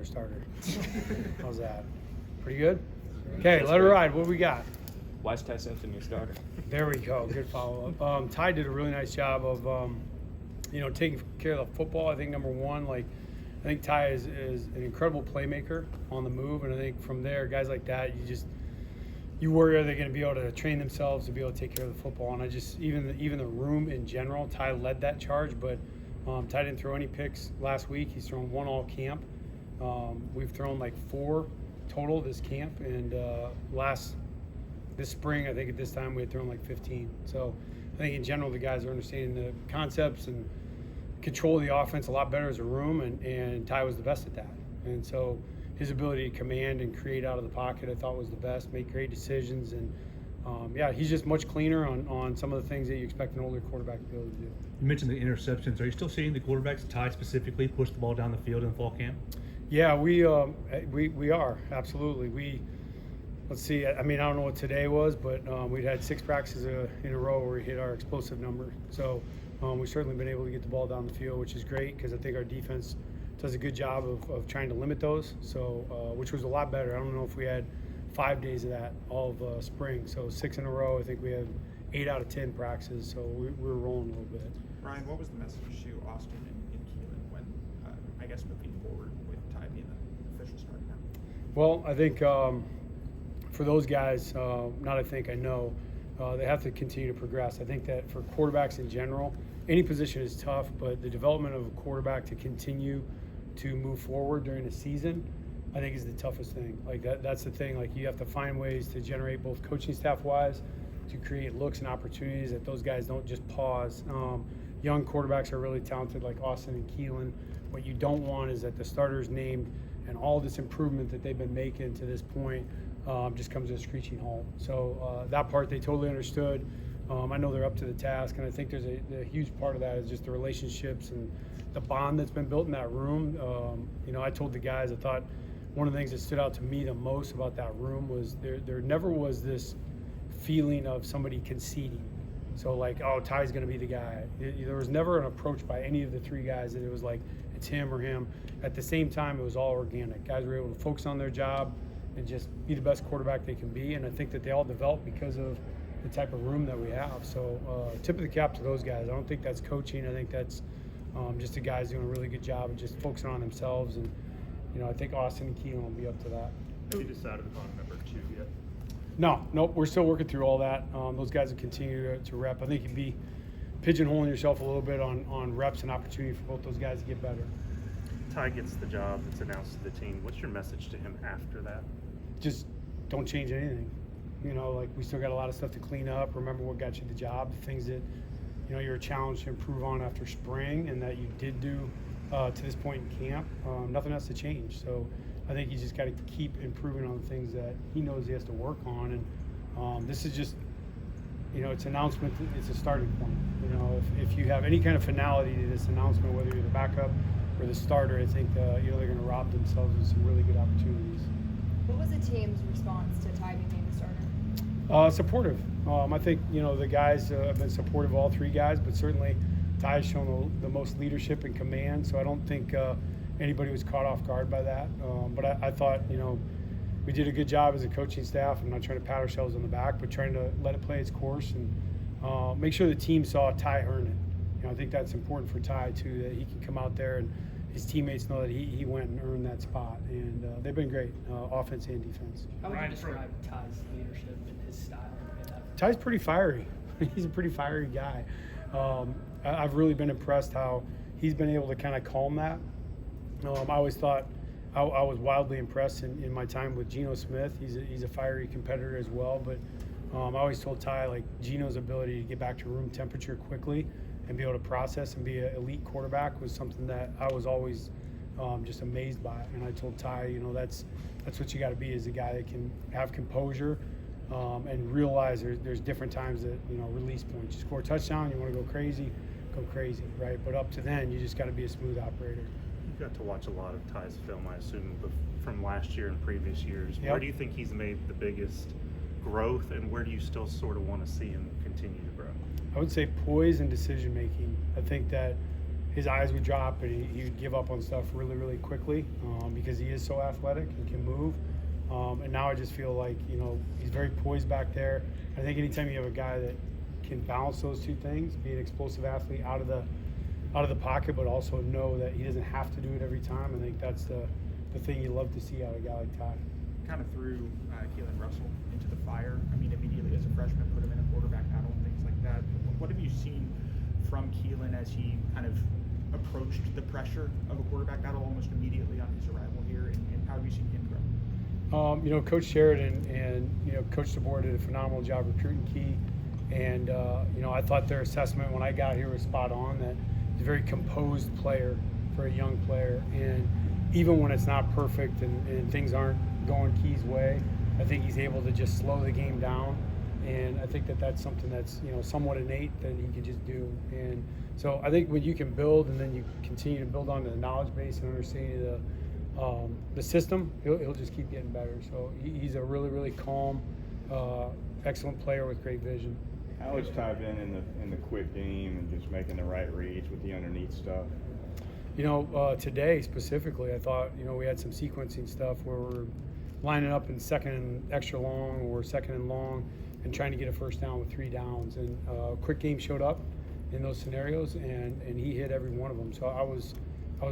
our starter. How's that? Pretty good? Okay, let her ride. What we got? Why is Ty Simpson your starter? There we go. Good follow-up. Ty did a really nice job of, taking care of the football. I think number one, I think Ty is an incredible playmaker on the move, and I think from there, guys like that, you worry, are they going to be able to train themselves to be able to take care of the football? And I just even the room in general, Ty led that charge, but Ty didn't throw any picks last week. He's thrown one all camp. We've thrown 4 total this camp, and this spring, I think at this time we had thrown 15. So I think in general the guys are understanding the concepts and control the offense a lot better as a room, and Ty was the best at that. And so his ability to command and create out of the pocket I thought was the best, make great decisions, and he's just much cleaner on some of the things that you expect an older quarterback to be able to do. You mentioned the interceptions. Are you still seeing the quarterbacks, Ty specifically, push the ball down the field in fall camp? Yeah, we are, absolutely. Let's see, I don't know what today was, but we'd had 6 practices in a row where we hit our explosive number. So we've certainly been able to get the ball down the field, which is great because I think our defense does a good job of trying to limit those, so which was a lot better. I don't know if we had 5 days of that all of spring. So 6 in a row, I think we had 8 out of 10 practices, so we're rolling a little bit. Ryan, what was the message to Austin and Keelin when, I guess, moving forward with Ty being the official starter now? Well, I think for those guys, I know, they have to continue to progress. I think that for quarterbacks in general, any position is tough, but the development of a quarterback to continue to move forward during a season, I think is the toughest thing. That's the thing. You have to find ways to generate both coaching staff-wise, to create looks and opportunities that those guys don't just pause. Young quarterbacks are really talented, like Austin and Keelin. What you don't want is that the starters named and all this improvement that they've been making to this point just comes to a screeching halt. So that part they totally understood. I know they're up to the task, and I think there's a huge part of that is just the relationships and the bond that's been built in that room. I told the guys, I thought one of the things that stood out to me the most about that room was there never was this feeling of somebody conceding. So Ty's going to be the guy. There was never an approach by any of the 3 guys that it was it's him or him. At the same time, it was all organic. Guys were able to focus on their job and just be the best quarterback they can be, and I think that they all developed because of the type of room that we have. So tip of the cap to those guys. I don't think that's coaching. I think that's just the guys doing a really good job of just focusing on themselves, and I think Austin and Keelin will be up to that. Have you decided upon number 2 yet? Nope. We're still working through all that. Those guys will continue to rep. I think you'd be pigeonholing yourself a little bit on reps and opportunity for both those guys to get better. Ty gets the job that's announced to the team. What's your message to him after that? Just don't change anything. We still got a lot of stuff to clean up. Remember what got you the job, the things that you're challenged to improve on after spring and that you did do to this point in camp. Nothing else to change. So I think he's just got to keep improving on the things that he knows he has to work on. And this is just, it's an announcement. It's a starting point. If you have any kind of finality to this announcement, whether you're the backup or the starter, I think they're going to rob themselves of some really good opportunities. What was the team's response to Ty being named the starter? Supportive. I think the guys have been supportive of all 3 guys, but certainly Ty has shown the most leadership and command. So I don't think anybody was caught off guard by that. But I thought we did a good job as a coaching staff. I'm not trying to pat ourselves on the back, but trying to let it play its course and make sure the team saw Ty earn it. I think that's important for Ty too, that he can come out there and his teammates know that he went and earned that spot, and they've been great, offense and defense. How would you describe Ty's leadership and his style? Ty's pretty fiery. He's a pretty fiery guy. I've really been impressed how he's been able to kind of calm that. I always thought I was wildly impressed in my time with Geno Smith. He's a fiery competitor as well, but I always told Ty Geno's ability to get back to room temperature quickly and be able to process and be an elite quarterback was something that I was always just amazed by. And I told Ty, that's what you got to be, as a guy that can have composure and realize there's different times that, release points. You score a touchdown, you want to go crazy, right? But up to then, you just got to be a smooth operator. You got to watch a lot of Ty's film, I assume, from last year and previous years. Yep. Where do you think he's made the biggest growth, and where do you still sort of want to see him continue to grow? I would say poise and decision making. I think that his eyes would drop and he would give up on stuff really, really quickly because he is so athletic and can move. And now I just feel like, you know, he's very poised back there. I think anytime you have a guy that can balance those two things, be an explosive athlete out of the pocket, but also know that he doesn't have to do it every time, I think that's the thing you love to see out of a guy like Ty. Kind of threw Keelin Russell into the fire. I mean, immediately as a freshman, put him in a quarterback battle and things like that. What have you seen from Keelin as he kind of approached the pressure of a quarterback battle almost immediately on his arrival here, and how have you seen him grow? You know, Coach Sheridan and you know, Coach DeBoer did a phenomenal job recruiting Key, and you know, I thought their assessment when I got here was spot on. That he's a very composed player for a young player, and even when it's not perfect and things aren't going Key's way, I think he's able to just slow the game down, and I think that that's something that's, you know, somewhat innate that he can just do. And so I think when you can build and then you continue to build on the knowledge base and understanding the system, he'll just keep getting better. So he's a really, really calm, excellent player with great vision. How has Ty been in the quick game and just making the right reads with the underneath stuff? You know, today specifically, I thought, you know, we had some sequencing stuff where we're lining up in second and extra long or second and long and trying to get a first down with 3 downs. And quick game showed up in those scenarios, and he hit every one of them. So I was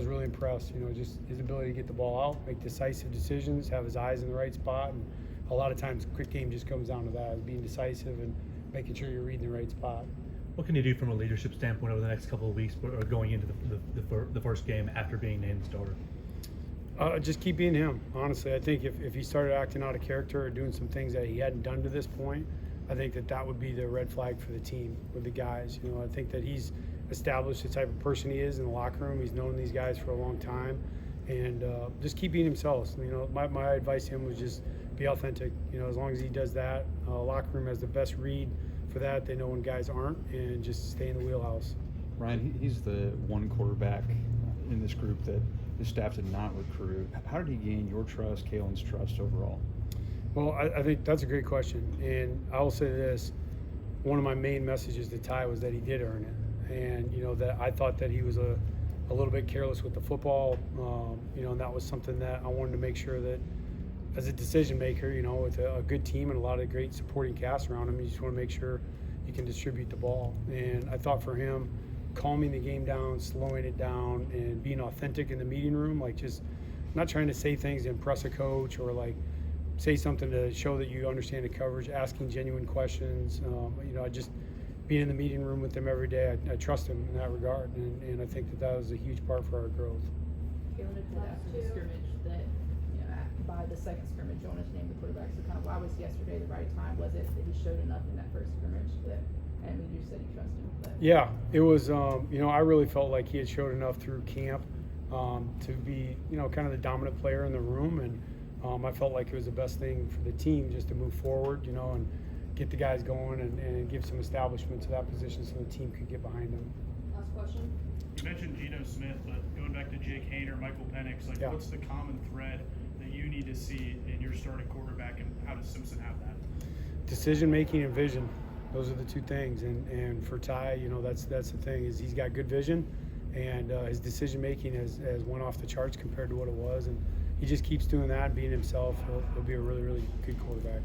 really impressed, you know, just his ability to get the ball out, make decisive decisions, have his eyes in the right spot. And a lot of times quick game just comes down to that, being decisive and making sure you're reading the right spot. What can you do from a leadership standpoint over the next couple of weeks or going into the first game after being named starter? Just keep being him, honestly. I think if he started acting out of character or doing some things that he hadn't done to this point, I think that would be the red flag for the team with the guys. You know, I think that he's established the type of person he is in the locker room. He's known these guys for a long time, and just keep being himself. You know, my advice to him was just be authentic. You know, as long as he does that, locker room has the best read for that. They know when guys aren't, and just stay in the wheelhouse. Ryan, he's the one quarterback in this group that his staff did not recruit. How did he gain your trust, Keelin's trust overall? Well, I think that's a great question, and I will say this: one of my main messages to Ty was that he did earn it, and you know that I thought that he was a little bit careless with the football, you know, and that was something that I wanted to make sure that as a decision maker, you know, with a good team and a lot of great supporting cast around him, you just want to make sure you can distribute the ball. And I thought for him, calming the game down, slowing it down, and being authentic in the meeting room, like just not trying to say things to impress a coach or like say something to show that you understand the coverage, asking genuine questions. You know, I just being in the meeting room with them every day, I trust him in that regard, and I think that was a huge part for our growth. Keelin had said after the scrimmage that, you know, by the second scrimmage, Jonas named the quarterback. So kind of why was yesterday the right time? Was it that he showed enough in that first scrimmage that, I mean, you said you trust him? But. Yeah, it was, you know, I really felt like he had showed enough through camp to be, you know, kind of the dominant player in the room, and I felt like it was the best thing for the team just to move forward, you know, and get the guys going and give some establishment to that position so the team could get behind him. Last question. You mentioned Geno Smith, but going back to Jake Haener, Michael Penix, like what's the common thread that you need to see in your starting quarterback, and how does Simpson have that? Decision making and vision. Those are the two things, and for Ty, you know, that's the thing, is he's got good vision, and his decision making has went off the charts compared to what it was, and he just keeps doing that, being himself. He'll be a really, really good quarterback.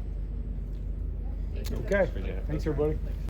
Okay, thanks everybody.